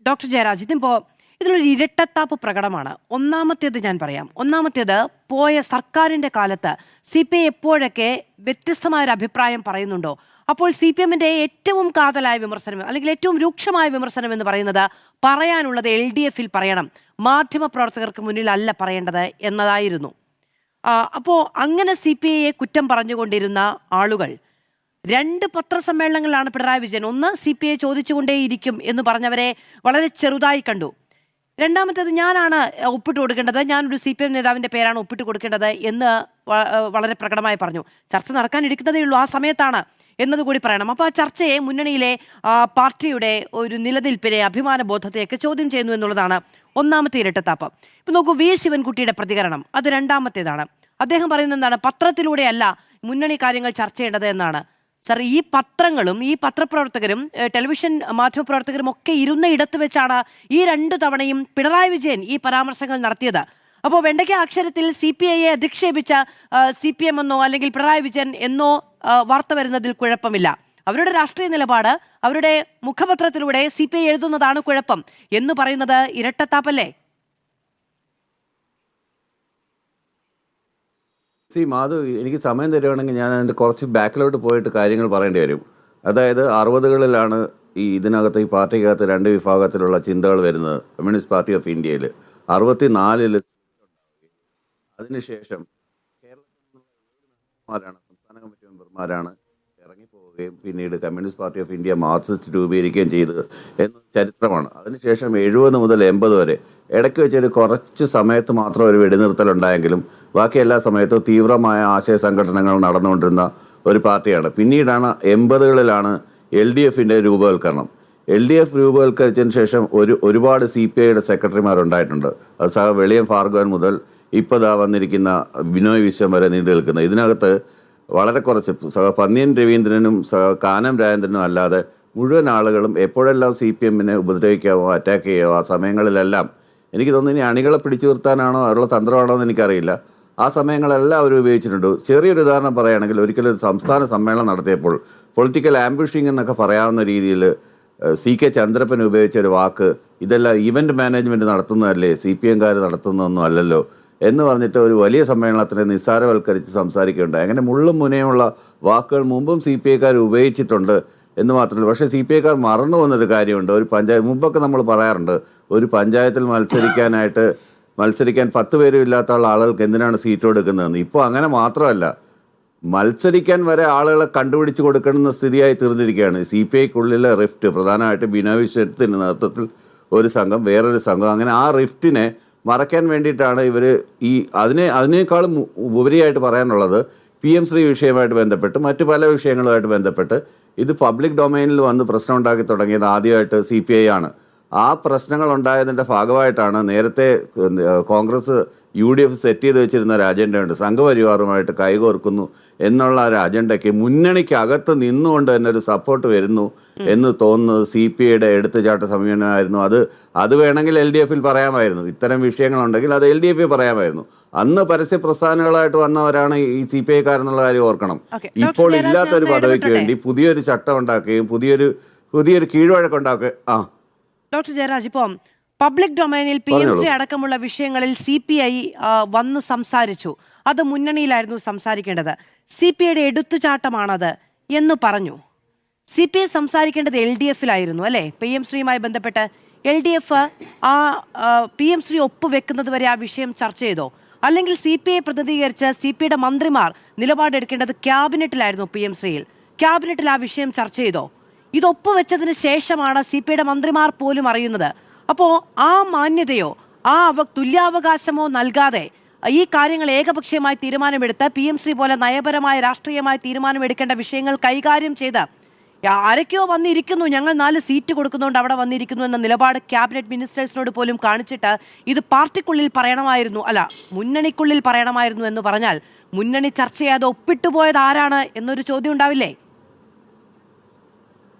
Doctor Jayaraj, ഇതിപ്പോൾ ഇതിലൊരു ഇരട്ടത്താപ്പ് പ്രകടമാണ്. ഒന്നാമത്തേത് ഞാൻ പറയാം. ഒന്നാമത്തേത്, പോയ സർക്കാരിൻ്റെ കാലത്ത് CPI എപ്പോഴൊക്കെ വ്യത്യസ്തമായൊരു അഭിപ്രായം പറയുന്നുണ്ടോ അപ്പോൾ CPMൻ്റെ ഏറ്റവും കാതലായ വിമർശനം അല്ലെങ്കിൽ ഏറ്റവും രൂക്ഷമായ വിമർശനം എന്ന് പറയുന്നത് പറയാനുള്ളത് LDFൽ പറയണം, മാധ്യമപ്രവർത്തകർക്ക് മുന്നിലല്ല പറയേണ്ടത് എന്നതായിരുന്നു. അപ്പോൾ അങ്ങനെ CPIയെ കുറ്റം പറഞ്ഞുകൊണ്ടിരുന്ന ആളുകൾ 2 പത്രസമ്മേളനങ്ങളിലാണ് പിണറായി വിജയൻ ഒന്ന് CPI ചോദിച്ചുകൊണ്ടേയിരിക്കും എന്ന് പറഞ്ഞവരെ വളരെ ചെറുതായി കണ്ടു. രണ്ടാമത്തേത്, ഞാനാണ് ഒപ്പിട്ട് കൊടുക്കേണ്ടത്, ഞാനൊരു CPM നേതാവിൻ്റെ പേരാണ് ഒപ്പിട്ട് കൊടുക്കേണ്ടത് എന്ന് വളരെ പ്രകടമായി പറഞ്ഞു. ചർച്ച നടക്കാനിരിക്കുന്നതേ ഉള്ളൂ, ആ സമയത്താണ് എന്നതുകൂടി പറയണം. അപ്പോൾ ആ ചർച്ചയെ, മുന്നണിയിലെ പാർട്ടിയുടെ ഒരു നിലനിൽപ്പിനെ, അഭിമാനബോധത്തെയൊക്കെ ചോദ്യം ചെയ്യുന്നു എന്നുള്ളതാണ് ഒന്നാമത്തെ ഇരട്ടത്താപ്പ്. ഇപ്പം നോക്കൂ, V ശിവൻകുട്ടിയുടെ പ്രതികരണം, അത് രണ്ടാമത്തേതാണ്. അദ്ദേഹം പറയുന്നത് എന്താണ്? പത്രത്തിലൂടെയല്ല മുന്നണി കാര്യങ്ങൾ ചർച്ച ചെയ്യേണ്ടത് എന്നാണ്. സർ, ഈ പത്രങ്ങളും ഈ പത്രപ്രവർത്തകരും ടെലിവിഷൻ മാധ്യമപ്രവർത്തകരും ഒക്കെ ഇരുന്ന ഇടത്ത് വെച്ചാണ് ഈ 2 തവണയും പിണറായി വിജയൻ ഈ പരാമർശങ്ങൾ നടത്തിയത്. അപ്പോൾ വെണ്ടയ്ക്ക അക്ഷരത്തിൽ CPIയെ അധിക്ഷേപിച്ച CPM എന്നോ അല്ലെങ്കിൽ പിണറായി വിജയൻ എന്നോ വാർത്ത വരുന്നതിൽ കുഴപ്പമില്ല. അവരുടെ രാഷ്ട്രീയ നിലപാട് അവരുടെ മുഖപത്രത്തിലൂടെ CPI എഴുതുന്നതാണ് കുഴപ്പം എന്ന് പറയുന്നത് ഇരട്ടത്താപ്പല്ലേ? മാധു, എനിക്ക് സമയം തരുവാണെങ്കിൽ ഞാൻ അതിൻ്റെ കുറച്ച് ബാക്കിലോട്ട് പോയിട്ട് കാര്യങ്ങൾ പറയേണ്ടി വരും. അതായത് 60കളിലാണ് ഇതിനകത്ത് ഈ പാർട്ടിക്കകത്ത് 2 വിഭാഗത്തിലുള്ള ചിന്തകൾ വരുന്നത്. കമ്മ്യൂണിസ്റ്റ് പാർട്ടി ഓഫ് ഇന്ത്യയിൽ 64 അതിനുശേഷം കേരളത്തിലാണ് സംസ്ഥാന കമ്മിറ്റി മെമ്പർമാരാണ് ഇറങ്ങിപ്പോവുകയും പിന്നീട് communist party of India Marxist രൂപീകരിക്കുകയും ചെയ്തത് എന്ന ചരിത്രമാണ്. അതിനുശേഷം 70 മുതൽ 80 വരെ ഇടയ്ക്ക് വെച്ചൊരു കുറച്ച് സമയത്ത് മാത്രം ഒരു വെടിനിർത്തലുണ്ടായെങ്കിലും ബാക്കി എല്ലാ സമയത്തും തീവ്രമായ ആശയ സംഘടനകൾ നടന്നുകൊണ്ടിരുന്ന ഒരു പാർട്ടിയാണ്. പിന്നീടാണ് 80കളിലാണ് LDFൻ്റെ രൂപവൽക്കരണം. LDF രൂപവൽക്കരിച്ചതിന് ശേഷം ഒരുപാട് CPIയുടെ സെക്രട്ടറിമാരുണ്ടായിട്ടുണ്ട്. അത് വെളിയം ഭാർഗവൻ മുതൽ ഇപ്പോൾ വന്നിരിക്കുന്ന ബിനോയ് വിശ്വം വരെ നീണ്ടു നിൽക്കുന്നത്. ഇതിനകത്ത് വളരെ കുറച്ച് പന്നിയൻ രവീന്ദ്രനും കാനം രാജേന്ദ്രനും അല്ലാതെ മുഴുവൻ ആളുകളും എപ്പോഴെല്ലാം CPMനെ ഉപദ്രവിക്കാവോ അറ്റാക്ക് ചെയ്യാവോ ആ സമയങ്ങളിലെല്ലാം, എനിക്ക് തോന്നുന്നു ഇനി അണികളെ പിടിച്ചു നിർത്താനാണോ അവരുടെ തന്ത്രമാണോ എന്ന് എനിക്കറിയില്ല, ആ സമയങ്ങളെല്ലാം അവർ ഉപയോഗിച്ചിട്ടുണ്ട്. ചെറിയൊരു ഉദാഹരണം പറയുകയാണെങ്കിൽ, ഒരിക്കലും ഒരു സംസ്ഥാന സമ്മേളനം നടത്തിയപ്പോൾ പൊളിറ്റിക്കൽ ആംബുഷിംഗ് എന്നൊക്കെ പറയാവുന്ന രീതിയിൽ CK ചന്ദ്രപ്പൻ ഉപയോഗിച്ച ഒരു വാക്ക്, ഇതെല്ലാം ഈവൻറ്റ് മാനേജ്മെൻറ്റ് നടത്തുന്നതല്ലേ, CPMകാർ നടത്തുന്നതൊന്നും അല്ലല്ലോ എന്ന് പറഞ്ഞിട്ട് ഒരു വലിയ സമ്മേളനത്തിനെ നിസ്സാരവൽക്കരിച്ച് സംസാരിക്കുകയുണ്ടായി. അങ്ങനെ മുള്ളും മുനയുമുള്ള വാക്കുകൾ മുമ്പും CPIക്കാർ ഉപയോഗിച്ചിട്ടുണ്ട് എന്ന് മാത്രമല്ല. പക്ഷേ CPIക്കാർ മറന്നു പോകുന്നൊരു കാര്യമുണ്ട്. ഒരു പഞ്ചായത്ത്, മുമ്പൊക്കെ നമ്മൾ പറയാറുണ്ട്, ഒരു പഞ്ചായത്തിൽ മത്സരിക്കാൻ 10 പേരും ഇല്ലാത്ത ആളുകൾക്ക് എന്തിനാണ് സീറ്റ് കൊടുക്കുന്നതെന്ന്. ഇപ്പോൾ അങ്ങനെ മാത്രമല്ല, മത്സരിക്കാൻ വരെ ആളുകളെ കണ്ടുപിടിച്ച് കൊടുക്കണമെന്ന സ്ഥിതിയായി തീർന്നിരിക്കുകയാണ്. CPIക്കുള്ളിലെ റിഫ്റ്റ്, പ്രധാനമായിട്ട് ബിനോയ് വിശ്വത്തിൻ്റെ നേതൃത്വത്തിൽ ഒരു സംഘം, വേറൊരു സംഘം, അങ്ങനെ ആ റിഫ്റ്റിനെ മറയ്ക്കാൻ വേണ്ടിയിട്ടാണ് ഇവർ അതിനേക്കാളും ഉപരിയായിട്ട് പറയാനുള്ളത് PM ശ്രീ വിഷയമായിട്ട് ബന്ധപ്പെട്ട് മറ്റു പല വിഷയങ്ങളുമായിട്ട് ബന്ധപ്പെട്ട് ഇത് പബ്ലിക് ഡൊമൈനിൽ വന്ന് പ്രശ്നം ഉണ്ടാക്കി തുടങ്ങിയത് ആദ്യമായിട്ട് CPI ആണ്. ആ പ്രശ്നങ്ങൾ ഉണ്ടായതിൻ്റെ ഭാഗമായിട്ടാണ് നേരത്തെ കോൺഗ്രസ് UDF സെറ്റ് ചെയ്ത് വെച്ചിരുന്ന ഒരു അജണ്ടയുണ്ട്, സംഘപരിവാറുമായിട്ട് കൈകോർക്കുന്നു എന്നുള്ള ഒരു അജണ്ടയ്ക്ക് മുന്നണിക്കകത്ത് നിന്നുകൊണ്ട് തന്നെ ഒരു സപ്പോർട്ട് വരുന്നു എന്ന് തോന്നുന്നത് CPIയുടെ എടുത്തുചാട്ട സമീപനമായിരുന്നു. അത് വേണമെങ്കിൽ LDFൽ പറയാമായിരുന്നു. ഇത്തരം വിഷയങ്ങളുണ്ടെങ്കിൽ അത് LDFൽ പറയാമായിരുന്നു. അന്ന് പരസ്യ പ്രസ്ഥാനങ്ങളായിട്ട് വന്നവരാണ് ഈ CPIക്കാരെന്നുള്ള കാര്യം ഓർക്കണം. ഇപ്പോൾ ഇല്ലാത്തൊരു പദവിക്ക് വേണ്ടി പുതിയൊരു ചട്ടം ഉണ്ടാക്കുകയും പുതിയൊരു കീഴ്വഴക്കുണ്ടാക്കുകയും. ഡോക്ടർ ജയരാജ്, ഇപ്പം പബ്ലിക് ഡൊമൈനിൽ PMC അടക്കമുള്ള വിഷയങ്ങളിൽ CPI വന്നു സംസാരിച്ചു, അത് മുന്നണിയിലായിരുന്നു സംസാരിക്കേണ്ടത്, CPIയുടെ എടുത്തുചാട്ടമാണത് എന്ന് പറഞ്ഞു. CPI സംസാരിക്കേണ്ടത് LDFലായിരുന്നു അല്ലേ? PMCയുമായി ബന്ധപ്പെട്ട് LDF PMC ഒപ്പുവെക്കുന്നത് വരെ ആ വിഷയം ചർച്ച ചെയ്തോ? അല്ലെങ്കിൽ CPI പ്രതിനിധീകരിച്ച് CPIയുടെ മന്ത്രിമാർ നിലപാടെടുക്കേണ്ടത് ക്യാബിനറ്റിലായിരുന്നു? PMCയിൽ ക്യാബിനറ്റിൽ ആ വിഷയം ചർച്ച ചെയ്തോ? ഇത് ഒപ്പുവെച്ചതിന് ശേഷമാണ് CPIയുടെ മന്ത്രിമാർ പോലും അറിയുന്നത്. അപ്പോൾ ആ മാന്യതയോ തുല്യാവകാശമോ നൽകാതെ ഈ കാര്യങ്ങൾ ഏകപക്ഷീയമായി തീരുമാനമെടുത്ത് PMC പോലെ നയപരമായ രാഷ്ട്രീയമായ തീരുമാനമെടുക്കേണ്ട വിഷയങ്ങൾ കൈകാര്യം ചെയ്ത് ആരൊക്കെയോ വന്നിരിക്കുന്നു, ഞങ്ങൾ 4 സീറ്റ് കൊടുക്കുന്നതുകൊണ്ട് അവിടെ വന്നിരിക്കുന്നു എന്ന നിലപാട് ക്യാബിനറ്റ് മിനിസ്റ്റേഴ്സിനോട് പോലും കാണിച്ചിട്ട് ഇത് പാർട്ടിക്കുള്ളിൽ പറയണമായിരുന്നു, അല്ല മുന്നണിക്കുള്ളിൽ പറയണമായിരുന്നു എന്ന് പറഞ്ഞാൽ മുന്നണി ചർച്ച ചെയ്യാതെ ഒപ്പിട്ടുപോയത് ആരാണ് എന്നൊരു ചോദ്യം ഉണ്ടാവില്ലേ?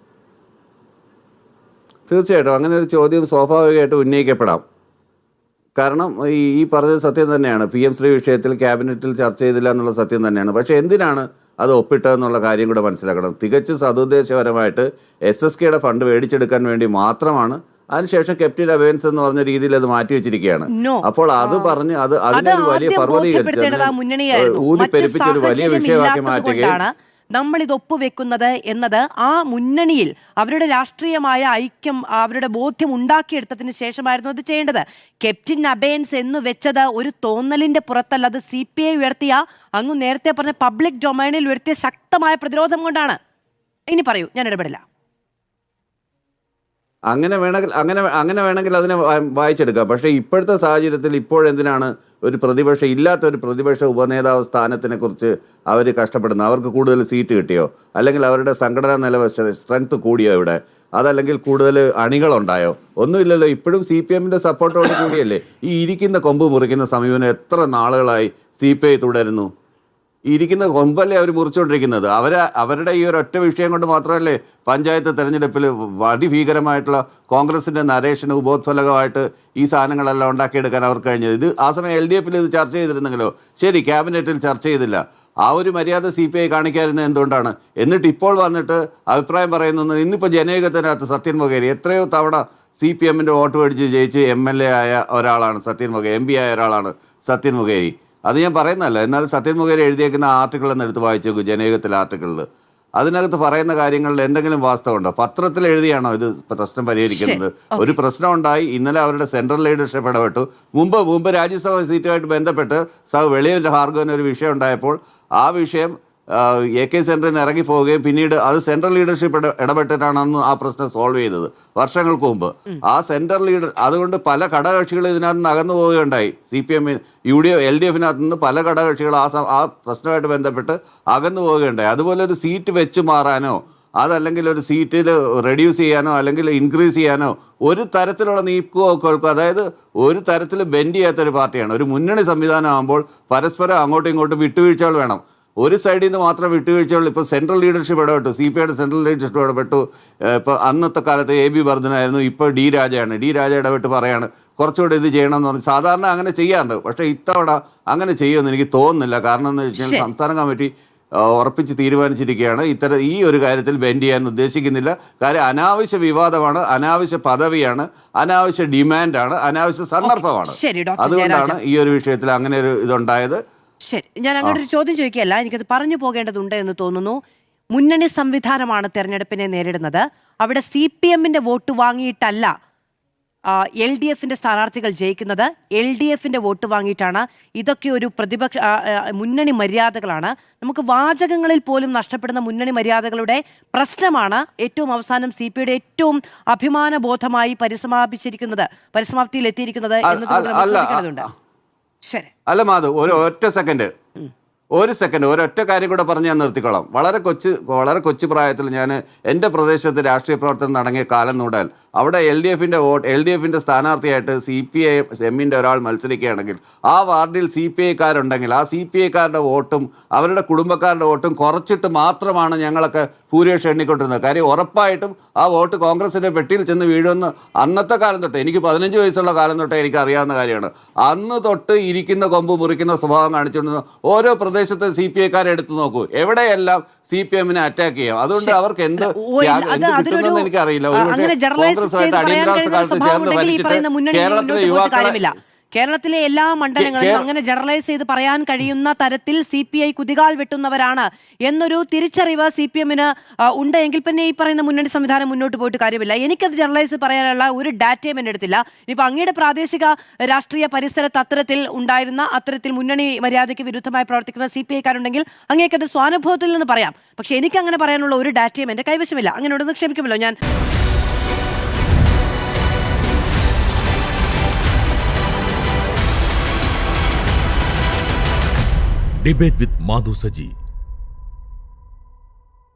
തീർച്ചയായിട്ടും അങ്ങനെ ഒരു ചോദ്യം സ്വാഭാവികമായിട്ട് ഉന്നയിക്കപ്പെടാം. കാരണം ഈ പറഞ്ഞത് സത്യം തന്നെയാണ്. PM ശ്രീ വിഷയത്തിൽ ക്യാബിനറ്റിൽ ചർച്ച ചെയ്തില്ല എന്നുള്ള സത്യം തന്നെയാണ്. പക്ഷേ എന്തിനാണ് അത് ഒപ്പിട്ടതെന്നുള്ള കാര്യം കൂടെ മനസ്സിലാക്കണം. തികച്ചും സതുദ്ദേശപരമായിട്ട് SSKയുടെ ഫണ്ട് മേടിച്ചെടുക്കാൻ വേണ്ടി മാത്രമാണ് അതിനുശേഷം ക്യാപ്റ്റൻ അബയൻസ് എന്ന് പറഞ്ഞ രീതിയിൽ അത് മാറ്റി വെച്ചിരിക്കുകയാണ്. No. അപ്പോൾ അത് പറഞ്ഞ് അതിനൊരു വലിയ പർവ്വതീകരിച്ച് ഊതിപ്പെരുപ്പിച്ച് ഒരു വലിയ വിഷയമാക്കി മാറ്റുകയും നമ്മൾ ഇത് ഒപ്പുവെക്കുന്നത് എന്നത് ആ മുന്നണിയിൽ അവരുടെ രാഷ്ട്രീയമായ ഐക്യം, അവരുടെ ബോധ്യം ഉണ്ടാക്കിയെടുത്തതിന് ശേഷമായിരുന്നു അത് ചെയ്യേണ്ടത്. ക്യാപ്റ്റൻ അബയൻസ് എന്ന് വെച്ചത് ഒരു തോന്നലിന്റെ പുറത്തല്ല, അത് CPI ഉയർത്തിയ, അങ്ങ് നേരത്തെ പറഞ്ഞ പബ്ലിക് ഡൊമൈനിൽ ഉയർത്തിയ ശക്തമായ പ്രതിരോധം കൊണ്ടാണ്. ഇനി പറയൂ, ഞാൻ ഇടപെടില്ല. അങ്ങനെ വേണമെങ്കിൽ അതിനെ വായിച്ചെടുക്കാം. പക്ഷേ ഇപ്പോഴത്തെ സാഹചര്യത്തിൽ ഇപ്പോഴെന്തിനാണ് ഒരു പ്രതിപക്ഷ ഉപനേതാവ് സ്ഥാനത്തിനെ കുറിച്ച് അവർ കഷ്ടപ്പെടുന്നത്? അവർക്ക് കൂടുതൽ സീറ്റ് കിട്ടിയോ? അല്ലെങ്കിൽ അവരുടെ സംഘടനാ നില സ്ട്രെങ്ത് കൂടിയോ ഇവിടെ? അതല്ലെങ്കിൽ കൂടുതൽ അണികളുണ്ടായോ? ഒന്നുമില്ലല്ലോ. ഇപ്പോഴും CPM-ന്റെ സപ്പോർട്ടോട് കൂടിയല്ലേ ഈ ഇരിക്കുന്ന കൊമ്പ് മുറിക്കുന്ന സമീപനം എത്ര നാളുകളായി CPI തുടരുന്നു? ഇരിക്കുന്ന കൊമ്പല്ലേ അവർ മുറിച്ചുകൊണ്ടിരിക്കുന്നത്. അവരുടെ ഈ ഒരൊറ്റ വിഷയം കൊണ്ട് മാത്രമല്ലേ പഞ്ചായത്ത് തെരഞ്ഞെടുപ്പിൽ അതിഭീകരമായിട്ടുള്ള കോൺഗ്രസിൻ്റെ നരേഷന് ഉപോത്ഫലകമായിട്ട് ഈ സാധനങ്ങളെല്ലാം ഉണ്ടാക്കിയെടുക്കാൻ അവർക്ക് കഴിഞ്ഞത്. ഇത് ആ സമയം LDF-ൽ ഇത് ചർച്ച ചെയ്തിരുന്നെങ്കിലോ? ശരി, ക്യാബിനറ്റിൽ ചർച്ച ചെയ്തില്ല. ആ ഒരു മര്യാദ CPI കാണിക്കാതിരുന്നത് എന്തുകൊണ്ടാണ്? എന്നിട്ട് ഇപ്പോൾ വന്നിട്ട് അഭിപ്രായം പറയുന്നത്, ഇന്നിപ്പോൾ ജനയുഗത്തിനകത്ത് സത്യൻ മൊകേരി എത്രയോ തവണ CPM-ന്റെ വോട്ട് മേടിച്ച് ജയിച്ച് MLA ആയ ഒരാളാണ് സത്യൻ മൊകേരി, MP ആയ ഒരാളാണ് സത്യൻ മൊകേരി. അത് ഞാൻ പറയുന്നതല്ല. എന്നാൽ സത്യൻ മൊകേരി എഴുതിയേക്കുന്ന ആർട്ടിക്കിൾ എന്ന് എടുത്ത് വായിച്ചു നോക്കൂ, ജനയുഗത്തിലെ ആർട്ടിക്കിളിൽ. അതിനകത്ത് പറയുന്ന കാര്യങ്ങളിൽ എന്തെങ്കിലും വാസ്തവമുണ്ടോ? പത്രത്തിൽ എഴുതിയാണോ ഇത് പ്രശ്നം പരിഹരിക്കുന്നത്? ഒരു പ്രശ്നം ഉണ്ടായി, ഇന്നലെ അവരുടെ സെൻട്രൽ ലീഡർഷിപ്പ് ഇടപെട്ടു. മുമ്പ് രാജ്യസഭ സീറ്റുമായിട്ട് ബന്ധപ്പെട്ട് വെളിയിൽ ഭാർഗവന് ഒരു വിഷയം ഉണ്ടായപ്പോൾ ആ വിഷയം AK സെൻറ്ററിൽ നിന്ന് ഇറങ്ങിപ്പോവുകയും പിന്നീട് അത് സെൻട്രൽ ലീഡർഷിപ്പ് ഇടപെട്ടിട്ടാണ് അന്ന് ആ പ്രശ്നം സോൾവ് ചെയ്തത് വർഷങ്ങൾക്ക് മുമ്പ്. ആ സെൻട്രൽ ലീഡർ അതുകൊണ്ട് പല ഘടകകക്ഷികളും ഇതിനകത്ത് നിന്ന് അകന്നു പോവുകയുണ്ടായി. CPM LDF-നകത്ത് നിന്ന് പല ഘടകകക്ഷികൾ ആ പ്രശ്നമായിട്ട് ബന്ധപ്പെട്ട് അകന്നു പോവുകയുണ്ടായി. അതുപോലെ ഒരു സീറ്റ് വെച്ച് മാറാനോ അതല്ലെങ്കിൽ ഒരു സീറ്റിൽ റെഡ്യൂസ് ചെയ്യാനോ അല്ലെങ്കിൽ ഇൻക്രീസ് ചെയ്യാനോ ഒരു തരത്തിലുള്ള നീക്കുപോക്കുകൾക്കോ, അതായത് ഒരു തരത്തിൽ ബെൻഡ് ചെയ്യാത്തൊരു പാർട്ടിയാണ്. ഒരു മുന്നണി സംവിധാനം ആകുമ്പോൾ പരസ്പരം അങ്ങോട്ടും ഇങ്ങോട്ടും വിട്ടുവീഴ്ചകൾ വേണം. ഒരു സൈഡിൽ നിന്ന് മാത്രം വിട്ടുവീഴ്ചകൾ. ഇപ്പോൾ സെൻട്രൽ ലീഡർഷിപ്പ് ഇടപെട്ടു, CPI-യുടെ സെൻട്രൽ ലീഡർഷിപ്പ് ഇടപെട്ടു. ഇപ്പോൾ അന്നത്തെ കാലത്ത് AB വർദ്ധനായിരുന്നു, ഇപ്പോൾ D രാജയാണ്. D രാജ ഇടപെട്ട് പറയാണ് കുറച്ചുകൂടെ ഇത് ചെയ്യണമെന്ന് പറഞ്ഞ്. സാധാരണ അങ്ങനെ ചെയ്യാറുണ്ട്, പക്ഷേ ഇത്തവണ അങ്ങനെ ചെയ്യുമെന്ന് എനിക്ക് തോന്നുന്നില്ല. കാരണം എന്ന് വെച്ചാൽ സംസ്ഥാന കമ്മിറ്റി ഉറപ്പിച്ച് തീരുമാനിച്ചിരിക്കുകയാണ് ഈ ഒരു കാര്യത്തിൽ ബെൻഡ് ചെയ്യാൻ ഉദ്ദേശിക്കുന്നില്ല. കാര്യം അനാവശ്യ വിവാദമാണ്, അനാവശ്യ പദവിയാണ്, അനാവശ്യ ഡിമാൻഡാണ്, അനാവശ്യ സന്ദർഭമാണ്. അതുകൊണ്ടാണ് ഈ ഒരു വിഷയത്തിൽ അങ്ങനെ ഒരു ഇതുണ്ടായത്. ശരി, ഞാൻ അങ്ങനെ ഒരു ചോദ്യം ചോദിക്കുകയല്ല, എനിക്കത് പറഞ്ഞു പോകേണ്ടതുണ്ട് എന്ന് തോന്നുന്നു. മുന്നണി സംവിധാനമാണ് തെരഞ്ഞെടുപ്പിനെ നേരിടുന്നത്. അവിടെ CPM-ന്റെ വോട്ട് വാങ്ങിയിട്ടല്ല LDF-ന്റെ സ്ഥാനാർത്ഥികൾ ജയിക്കുന്നത്, LDF-ന്റെ വോട്ട് വാങ്ങിയിട്ടാണ്. ഇതൊക്കെ ഒരു മുന്നണി മര്യാദകളാണ്. നമുക്ക് വാചകങ്ങളിൽ പോലും നഷ്ടപ്പെടുന്ന മുന്നണി മര്യാദകളുടെ പ്രശ്നമാണ് ഏറ്റവും അവസാനം CPI-യുടെ ഏറ്റവും അഭിമാനബോധമായി പരിസമാപ്തിയിൽ എത്തിയിരിക്കുന്നത് എന്നത്. ശരി, അല്ല മാധു, ഒരൊറ്റ കാര്യം കൂടെ പറഞ്ഞ് ഞാൻ നിർത്തിക്കോളാം. വളരെ കൊച്ചു പ്രായത്തിൽ ഞാൻ എൻ്റെ പ്രദേശത്ത് രാഷ്ട്രീയ പ്രവർത്തനം നടങ്ങിയ കാലം നൂടാൽ അവിടെ LDF-ന്റെ സ്ഥാനാർത്ഥിയായിട്ട് CPI-ന്റെ ഒരാൾ മത്സരിക്കുകയാണെങ്കിൽ ആ വാർഡിൽ CPI-കാരുണ്ടെങ്കിൽ ആ CPI-കാരുടെ വോട്ടും അവരുടെ കുടുംബക്കാരുടെ വോട്ടും കുറച്ചിട്ട് മാത്രമാണ് ഞങ്ങളൊക്കെ ഭൂരിപക്ഷം എണ്ണിക്കൊണ്ടിരുന്നത്. കാര്യം ഉറപ്പായിട്ടും ആ വോട്ട് കോൺഗ്രസിൻ്റെ പെട്ടിയിൽ ചെന്ന് വീഴുമെന്ന് അന്നത്തെ കാലം തൊട്ട്, എനിക്ക് 15 വയസ്സുള്ള കാലം തൊട്ടേ എനിക്ക് അറിയാവുന്ന കാര്യമാണ്. അന്ന് തൊട്ട് ഇരിക്കുന്ന കൊമ്പ് മുറിക്കുന്ന സ്വഭാവം കാണിച്ചുകൊണ്ടിരുന്ന ഓരോ പ്രദേശത്തെ CPI-കാരെ എടുത്തു നോക്കൂ, എവിടെയെല്ലാം CPM-നെ അറ്റാക്ക് ചെയ്യാം. അതുകൊണ്ട് അവർക്ക് എന്ത് കിട്ടുമെന്ന് എനിക്കറിയില്ല. കോൺഗ്രസുമായിട്ട് അടിയന്തരാവസ്ഥ കാലത്ത് ചേർന്ന് ഭരിച്ചിട്ട് കേരളത്തിലെ യുവാക്കളെ കേരളത്തിലെ എല്ലാ മണ്ഡലങ്ങളിലും അങ്ങനെ ജനറലൈസ് ചെയ്ത് പറയാൻ കഴിയുന്ന തരത്തിൽ CPI കുതികാൽ വെട്ടുന്നവരാണ് എന്നൊരു തിരിച്ചറിവ് CPM-ന് ഉണ്ടെങ്കിൽ പിന്നെ ഈ പറയുന്ന മുന്നണി സംവിധാനം മുന്നോട്ട് പോയിട്ട് കാര്യമില്ല. എനിക്കത് ജനറലൈസ് പറയാനുള്ള ഒരു ഡാറ്റയും എൻ്റെ അടുത്തില്ല. ഇനിയിപ്പോൾ അങ്ങയുടെ പ്രാദേശിക രാഷ്ട്രീയ പരിസരത്ത് അത്തരത്തിൽ മുന്നണി മര്യാദയ്ക്ക് വിരുദ്ധമായി പ്രവർത്തിക്കുന്ന CPI-കാരുണ്ടെങ്കിൽ അങ്ങേക്കത് സ്വാനുഭവത്തിൽ നിന്ന് പറയാം. പക്ഷെ എനിക്ക് അങ്ങനെ പറയാനുള്ള ഒരു ഡാറ്റയും എൻ്റെ കൈവശമില്ല. അങ്ങനെ ഉണ്ടെന്ന് ക്ഷമിക്കുമല്ലോ ഞാൻ. Debate with Madhu Saji.